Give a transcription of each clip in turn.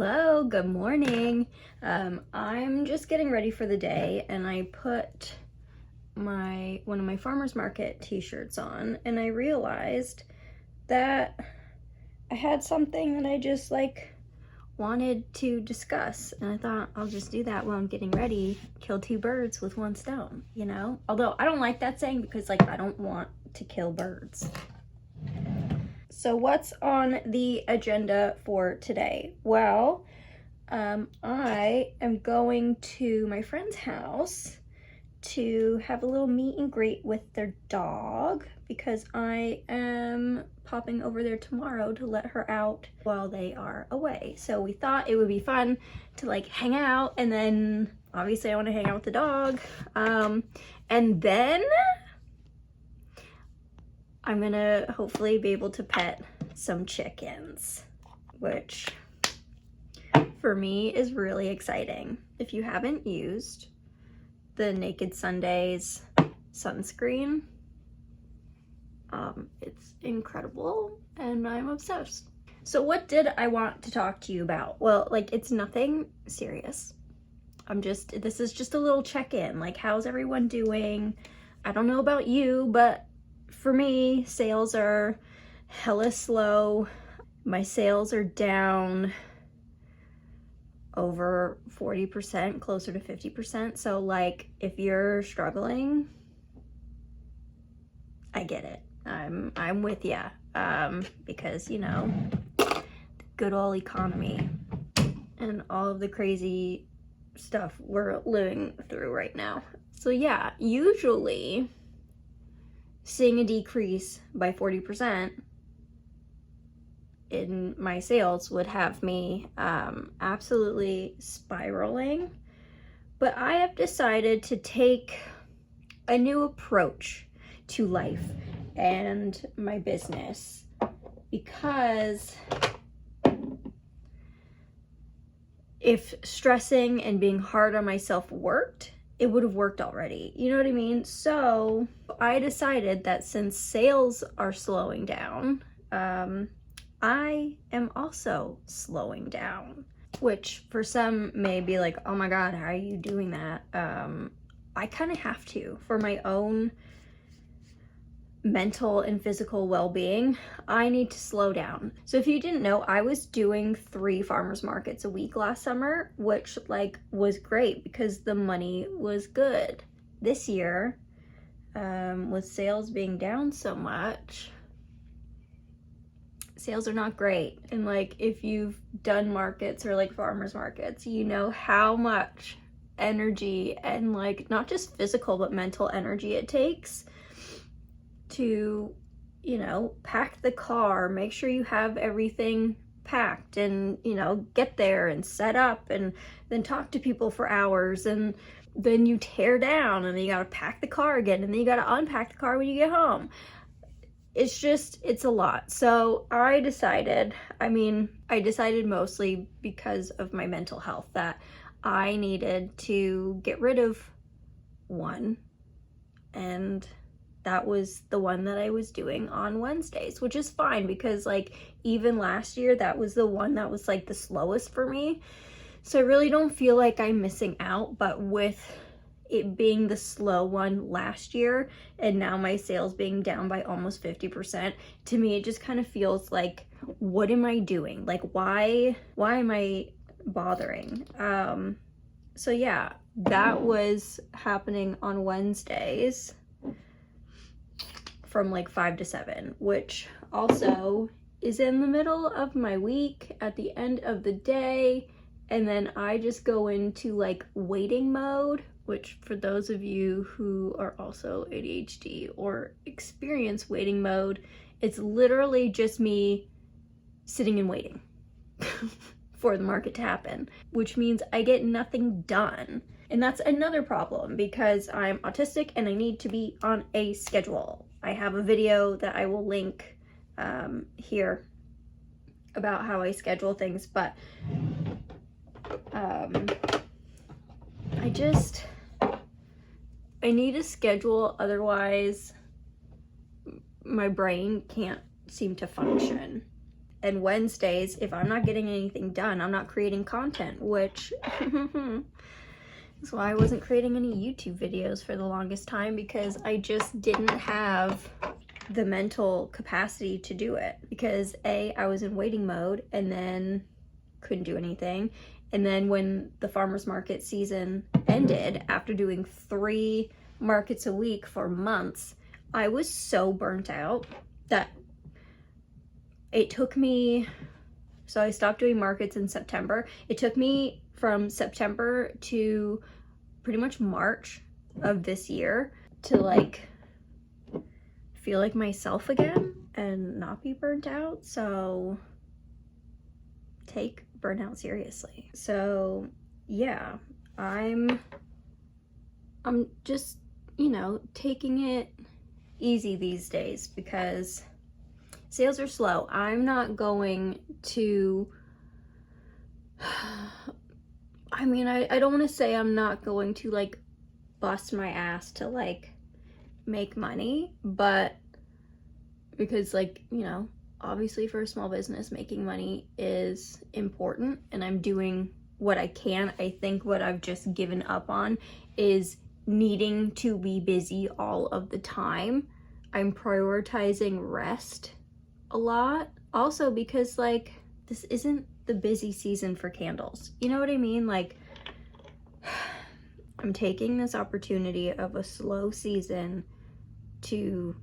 Hello, good morning. I'm just getting ready for the day, and I put one of my farmers market t-shirts on, and I realized that I had something that I just wanted to discuss, and I thought I'll just do that while I'm getting ready. Kill two birds with one stone, you know? Although I don't like that saying because I don't want to kill birds. So what's on the agenda for today? Well, I am going to my friend's house to have a little meet and greet with their dog because I am popping over there tomorrow to let her out while they are away. So we thought it would be fun to hang out, and then obviously I want to hang out with the dog. And then I'm gonna hopefully be able to pet some chickens, which for me is really exciting. If you haven't used the Naked Sundays sunscreen, it's incredible and I'm obsessed. So what did I want to talk to you about? Well, it's nothing serious. This is just a little check-in. How's everyone doing? I don't know about you, but for me, sales are hella slow. My sales are down over 40%, closer to 50%. So if you're struggling, I get it. I'm with ya. Because the good old economy and all of the crazy stuff we're living through right now. So yeah, usually seeing a decrease by 40% in my sales would have me absolutely spiraling. But I have decided to take a new approach to life and my business because if stressing and being hard on myself worked, it would have worked already. You know what I mean? So I decided that since sales are slowing down, I am also slowing down, which for some may be oh my God, how are you doing that? I kind of have to for my own mental and physical well-being. I need to slow down. So if you didn't know, I was doing 3 farmers markets a week last summer, which was great because the money was good. This year, with sales being down so much, sales are not great. And if you've done markets or farmers markets, you know how much energy and not just physical but mental energy it takes to pack the car, make sure you have everything packed, and get there and set up and then talk to people for hours, and then you tear down and then you gotta pack the car again, and then you gotta unpack the car when you get home. It's a lot. So I decided mostly because of my mental health that I needed to get rid of one, and that was the one that I was doing on Wednesdays, which is fine because even last year, that was the one that was the slowest for me. So I really don't feel like I'm missing out, but with it being the slow one last year and now my sales being down by almost 50%, to me, it just kind of feels what am I doing? Why am I bothering? So yeah, that was happening on Wednesdays from 5 to 7, which also is in the middle of my week at the end of the day. And then I just go into waiting mode, which for those of you who are also ADHD or experience waiting mode, it's literally just me sitting and waiting for the market to happen, which means I get nothing done. And that's another problem because I'm autistic and I need to be on a schedule. I have a video that I will link here about how I schedule things, but I need a schedule, otherwise my brain can't seem to function. And Wednesdays, if I'm not getting anything done, I'm not creating content, which is why I wasn't creating any YouTube videos for the longest time, because I just didn't have the mental capacity to do it. Because A, I was in waiting mode and then couldn't do anything. And then when the farmers market season ended, after doing 3 markets a week for months, I was so burnt out that it took me, so I stopped doing markets in September. It took me from September to pretty much March of this year to like feel like myself again and not be burnt out. So take burnout seriously. So yeah, I'm just, you know, taking it easy these days because sales are slow. I'm not going to, I mean, I don't want to say I'm not going to like bust my ass to like make money, but because like, you know, obviously for a small business, making money is important and I'm doing what I can. I think what I've just given up on is needing to be busy all of the time. I'm prioritizing rest a lot. Also because like this isn't the busy season for candles. You know what I mean? Like I'm taking this opportunity of a slow season to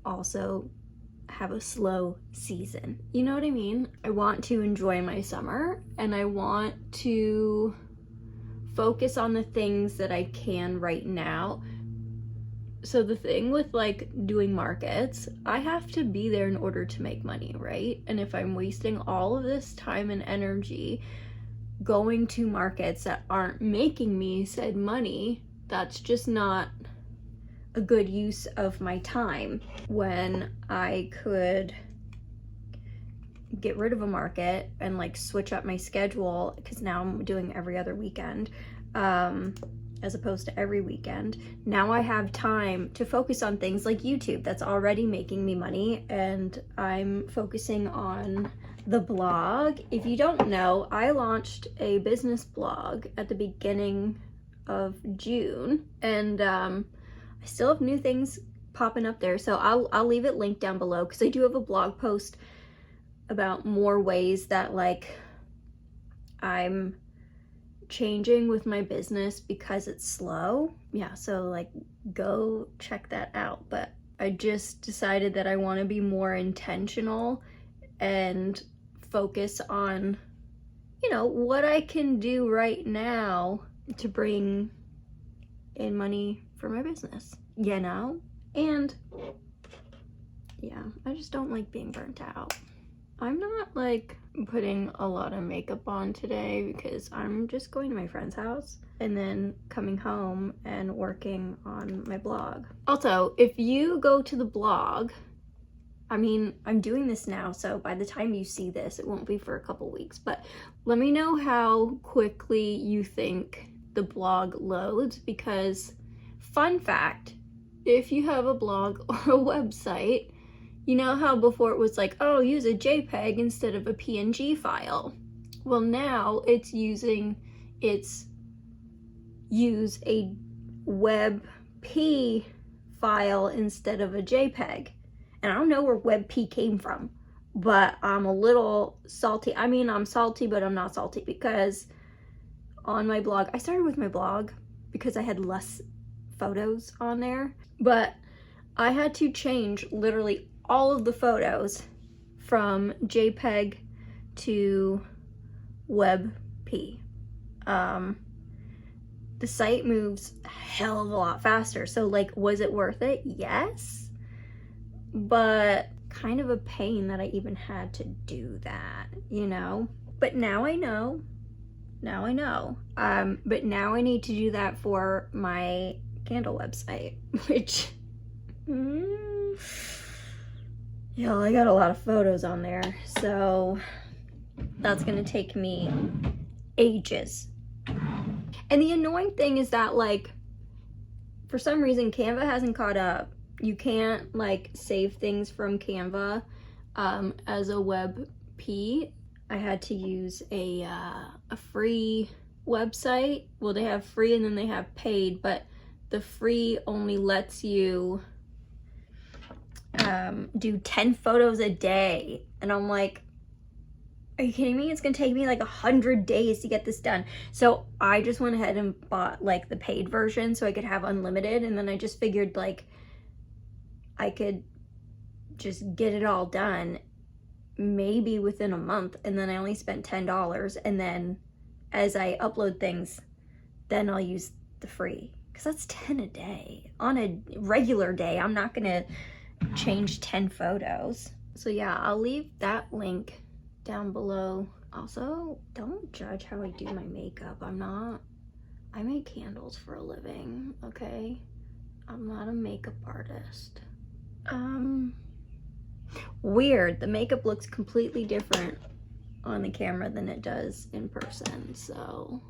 also have a slow season. You know what I mean? I want to enjoy my summer and I want to focus on the things that I can right now. So the thing with like doing markets, I have to be there in order to make money, right? And if I'm wasting all of this time and energy going to markets that aren't making me said money, that's just not a good use of my time, when I could get rid of a market and like switch up my schedule, because now I'm doing every other weekend as opposed to every weekend. Now I have time to focus on things like YouTube that's already making me money, and I'm focusing on the blog. If you don't know, I launched a business blog at the beginning of June, and I still have new things popping up there, so I'll leave it linked down below, because I do have a blog post about more ways that like I'm changing with my business because it's slow. Yeah, so like go check that out. But I just decided that I want to be more intentional and focus on, you know, what I can do right now to bring in money for my business, you know? And yeah, I just don't like being burnt out. I'm not like putting a lot of makeup on today because I'm just going to my friend's house and then coming home and working on my blog. Also, if you go to the blog, I mean, I'm doing this now, so by the time you see this, it won't be for a couple weeks, but let me know how quickly you think the blog loads, because fun fact, if you have a blog or a website, you know how before it was like, oh, use a JPEG instead of a PNG file? Well, now it's use a WEBP file instead of a JPEG. And I don't know where WEBP came from, but I'm a little salty. I mean, I'm salty, but I'm not salty, because on my blog, I started with my blog because I had less photos on there, but I had to change literally all of the photos from JPEG to WEBP. The site moves a hell of a lot faster. So like, was it worth it? Yes, but kind of a pain that I even had to do that, you know? But now I know. But now I need to do that for my candle website, which, yeah, I got a lot of photos on there, so that's gonna take me ages. And the annoying thing is that, like, for some reason Canva hasn't caught up. You can't like save things from Canva as a WEBP. I had to use a free website. Well, they have free and then they have paid, but the free only lets you do 10 photos a day. And I'm like, are you kidding me? It's gonna take me like 100 days to get this done. So I just went ahead and bought like the paid version so I could have unlimited. And then I just figured like I could just get it all done maybe within a month. And then I only spent $10. And then as I upload things, then I'll use the free. Because that's 10 a day. On a regular day, I'm not gonna change 10 photos. So yeah, I'll leave that link down below. Also, don't judge how I do my makeup. I make candles for a living, okay? I'm not a makeup artist. Weird, the makeup looks completely different on the camera than it does in person, so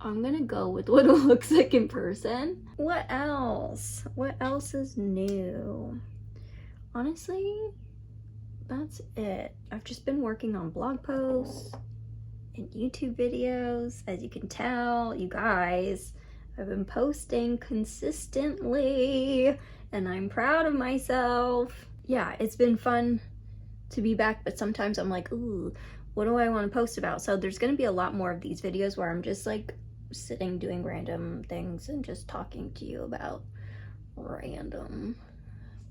I'm gonna go with what it looks like in person. What else? What else is new? Honestly, that's it. I've just been working on blog posts and YouTube videos. As you can tell, you guys, I've been posting consistently and I'm proud of myself. Yeah, it's been fun to be back, but sometimes I'm like, ooh, what do I want to post about? So there's going to be a lot more of these videos where I'm just like sitting doing random things and just talking to you about random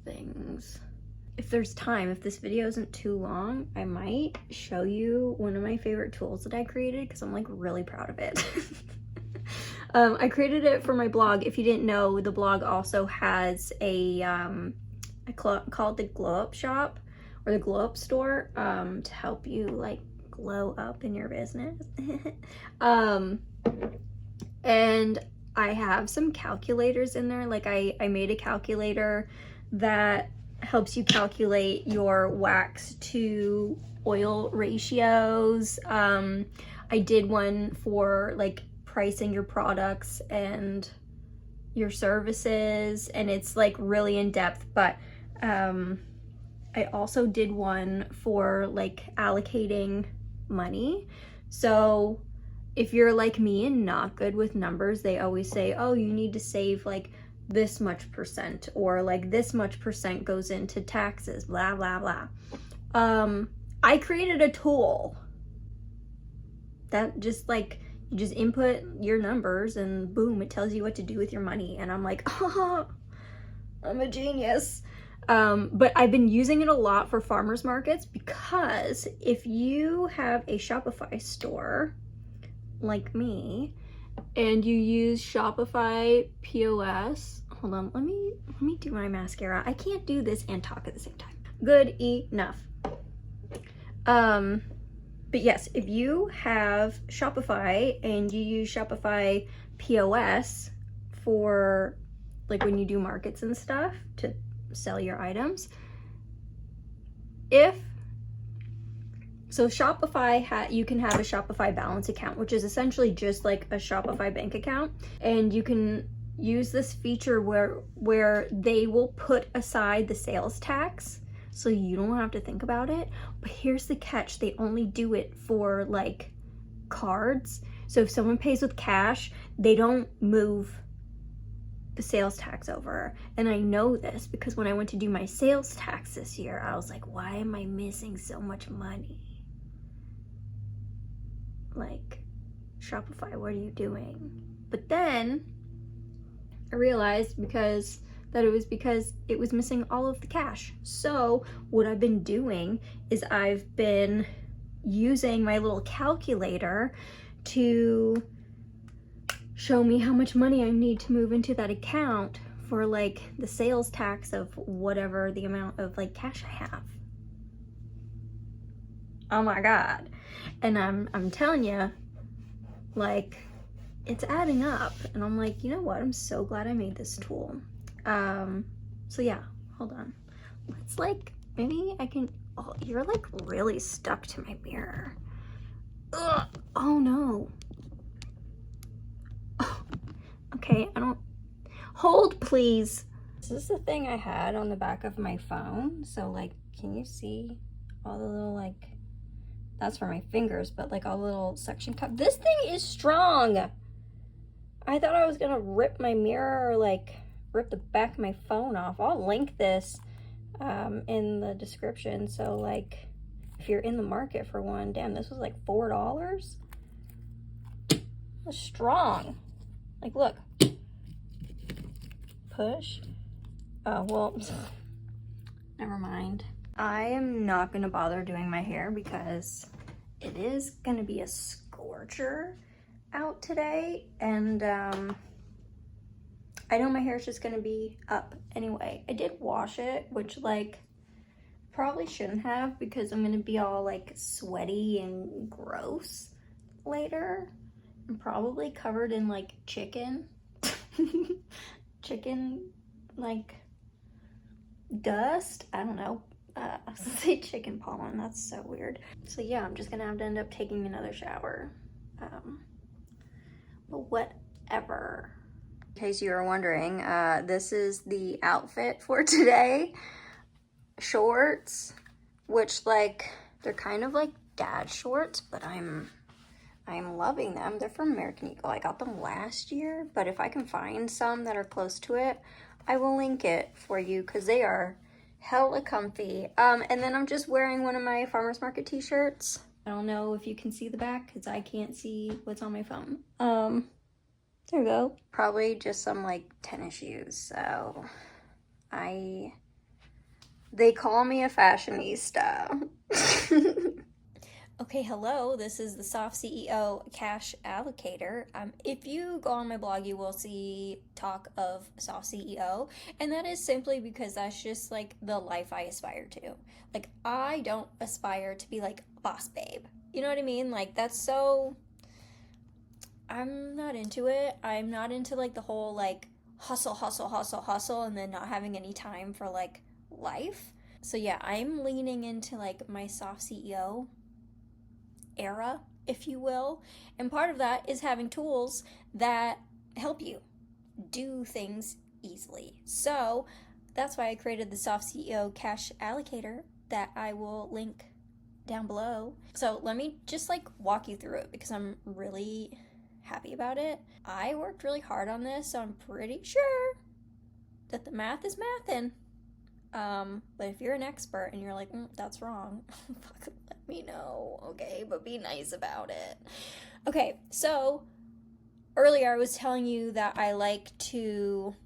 things. If there's time, if this video isn't too long, I might show you one of my favorite tools that I created because I'm like really proud of it. I created it for my blog. If you didn't know, the blog also has a, I call it the Glowup Shop or the Glowup Store to help you like glow up in your business. And I have some calculators in there. Like I made a calculator that helps you calculate your wax to oil ratios. I did one for like pricing your products and your services, and it's like really in depth, but I also did one for like allocating money. So if you're like me and not good with numbers, they always say, oh, you need to save like this much percent, or like this much percent goes into taxes, blah, blah, blah. I created a tool that just like, you just input your numbers and boom, it tells you what to do with your money. And I'm like, oh, I'm a genius. But I've been using it a lot for farmers markets because if you have a Shopify store like me, and you use Shopify POS, hold on, let me do my mascara. I can't do this and talk at the same time. Good enough. But yes, if you have Shopify and you use Shopify POS for like when you do markets and stuff to sell your items, so Shopify, you can have a Shopify balance account, which is essentially just like a Shopify bank account. And you can use this feature where they will put aside the sales tax so you don't have to think about it. But here's the catch, they only do it for like cards. So if someone pays with cash, they don't move the sales tax over. And I know this because when I went to do my sales tax this year, I was like, why am I missing so much money? Like, Shopify, what are you doing? But then I realized that it was because it was missing all of the cash. So what I've been doing is I've been using my little calculator to show me how much money I need to move into that account for like the sales tax of whatever the amount of like cash I have. Oh my God. And I'm telling you, like, it's adding up. And I'm like, you know what? I'm so glad I made this tool. So yeah, hold on. Let's like, maybe I can, oh, you're like really stuck to my mirror. Ugh. Oh no. Oh, okay, hold please. This is the thing I had on the back of my phone. So like, can you see all the little, like, that's for my fingers, but like all the little suction cup. This thing is strong. I thought I was gonna rip my mirror or like rip the back of my phone off. I'll link this in the description. So like if you're in the market for one, damn, this was like $4. It's strong. Like, look. Push. Oh, well, never mind. I am not gonna bother doing my hair because it is gonna be a scorcher out today, and I know my hair is just gonna be up anyway. I did wash it, which like probably shouldn't have because I'm gonna be all like sweaty and gross later. I'm probably covered in like chicken like dust. I don't know. I was gonna say chicken pollen. That's so weird. So yeah, I'm just gonna have to end up taking another shower. But whatever. In case you were wondering, this is the outfit for today. Shorts, which like they're kind of like dad shorts, but I'm loving them. They're from American Eagle. I got them last year, but if I can find some that are close to it, I will link it for you because they are hella comfy. And then I'm just wearing one of my farmer's market t-shirts. I don't know if you can see the back because I can't see what's on my phone. There we go. Probably just some like tennis shoes. So they call me a fashionista. Okay, hello, this is the Soft CEO Cash Allocator. If you go on my blog, you will see talk of Soft CEO, and that is simply because that's just like the life I aspire to. Like, I don't aspire to be like boss babe. You know what I mean? Like, that's so, I'm not into it. I'm not into like the whole like hustle, and then not having any time for like life. So yeah, I'm leaning into like my Soft CEO era, if you will, and part of that is having tools that help you do things easily. So that's why I created the Soft CEO Cash Allocator that I will link down below. So let me just like walk you through it because I'm really happy about it. I worked really hard on this, so I'm pretty sure that the math is mathin'. But if you're an expert and you're like, that's wrong, let me know, okay? But be nice about it. Okay, so earlier I was telling you that I like to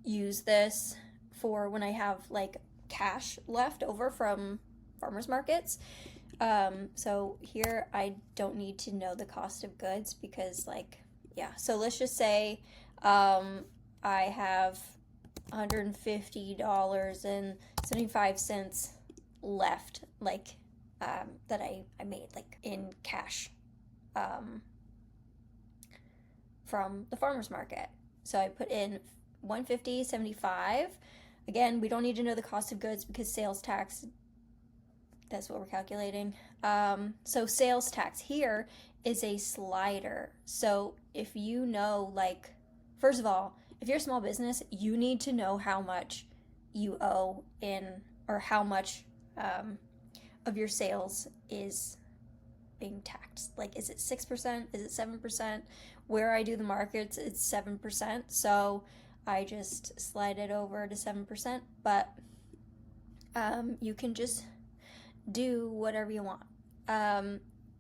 use this for when I have like cash left over from farmers markets. So here I don't need to know the cost of goods because like, yeah. So let's just say I have $150.75 left, like that I made like in cash from the farmers market. So I put in $150.75. Again, we don't need to know the cost of goods because sales tax, that's what we're calculating. So sales tax here is a slider. So if you know, like, first of all, if you're a small business, you need to know how much you owe in, or how much of your sales is being taxed. Like, is it 6%? Is it 7%? Where I do the markets, it's 7%. So I just slide it over to 7%. But you can just do whatever you want.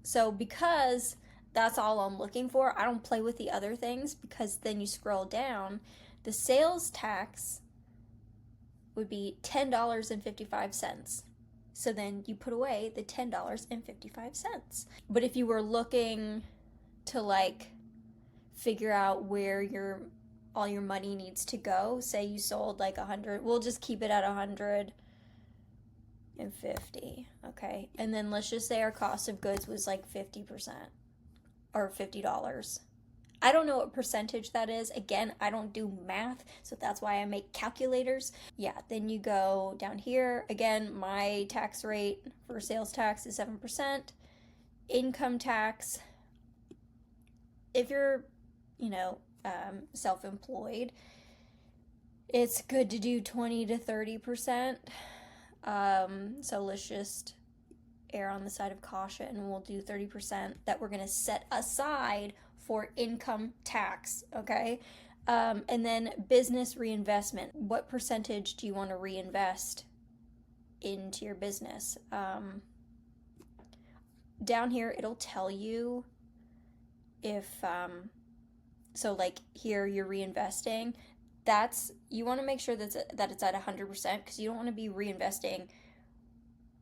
So because that's all I'm looking for, I don't play with the other things because then you scroll down, the sales tax would be $10.55. So then you put away the $10.55. But if you were looking to like figure out where all your money needs to go, say you sold like 100, we'll just keep it at 150, okay? And then let's just say our cost of goods was like 50% or $50. I don't know what percentage that is. Again, I don't do math, so that's why I make calculators. Yeah, then you go down here. Again, my tax rate for sales tax is 7%. Income tax, if you're, self-employed, it's good to do 20 to 30%. So let's just err on the side of caution, and we'll do 30% that we're going to set aside for income tax, okay? And then business reinvestment. What percentage do you want to reinvest into your business? Down here, it'll tell you if, so like here you're reinvesting. You want to make sure that it's at 100%, because you don't want to be reinvesting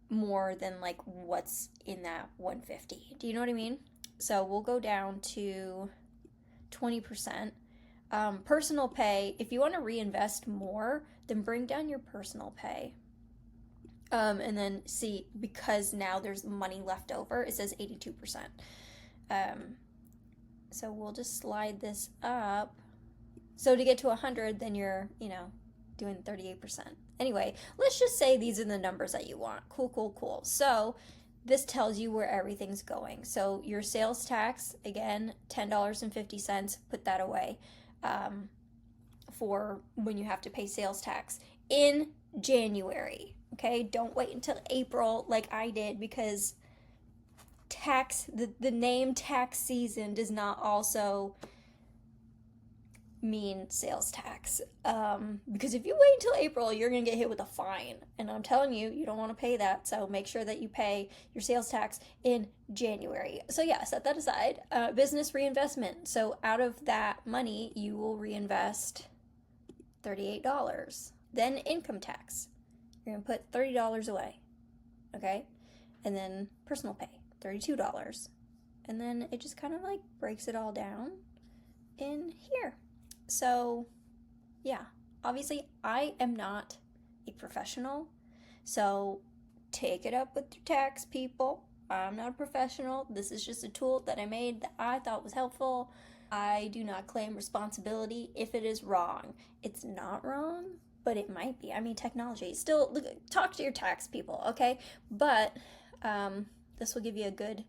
more than like what's in that 150. Do you know what I mean? So we'll go down to 20%. Personal pay, if you want to reinvest more, then bring down your personal pay. And then see, because now there's money left over, it says 82%. So we'll just slide this up. So to get to 100, then you're, doing 38%. Anyway, let's just say these are the numbers that you want. Cool. So this tells you where everything's going. So your sales tax, again, $10.50, put that away for when you have to pay sales tax in January. Okay, don't wait until April like I did, because the name tax season does not also mean sales tax, because if you wait until April, you're gonna get hit with a fine, and I'm telling you, you don't want to pay that. So make sure that you pay your sales tax in January. So yeah, set that aside. Business reinvestment, so out of that money you will reinvest $38. Then income tax, you're gonna put $30 away, okay? And then personal pay, $32, and then it just kind of like breaks it all down in here. So yeah, obviously I am not a professional, so take it up with your tax people. I'm not a professional. This is just a tool that I made that I thought was helpful. I do not claim responsibility if it is wrong. It's not wrong, but it might be. I mean, technology. Still, talk to your tax people, okay? But this will give you a good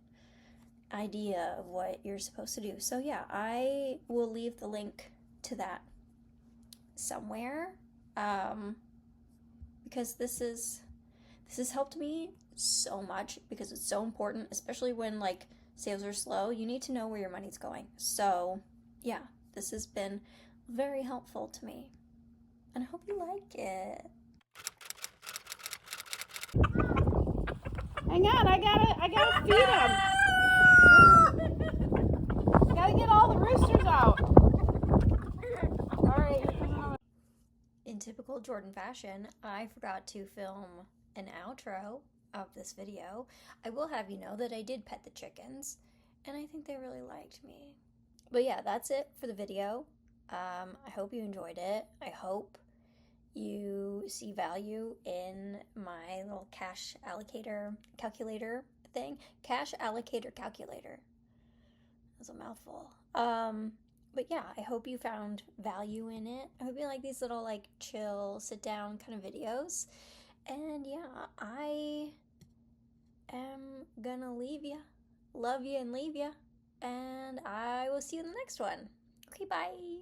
idea of what you're supposed to do. So yeah, I will leave the link to that somewhere, because this has helped me so much, because it's so important, especially when like sales are slow. You need to know where your money's going. So yeah, this has been very helpful to me, and I hope you like it. Hang on, I gotta feed them. Gotta get all the roosters out. All right. In typical Jordan fashion, I forgot to film an outro of this video. I will have you know that I did pet the chickens, and I think they really liked me. But yeah, that's it for the video. I hope you enjoyed it. I hope you see value in my little cash allocator calculator thing. Cash allocator calculator. That's a mouthful. But yeah, I hope you found value in it. I hope you like these little like chill, sit down kind of videos. And yeah, I am gonna leave ya. Love you and leave ya. And I will see you in the next one. Okay, bye.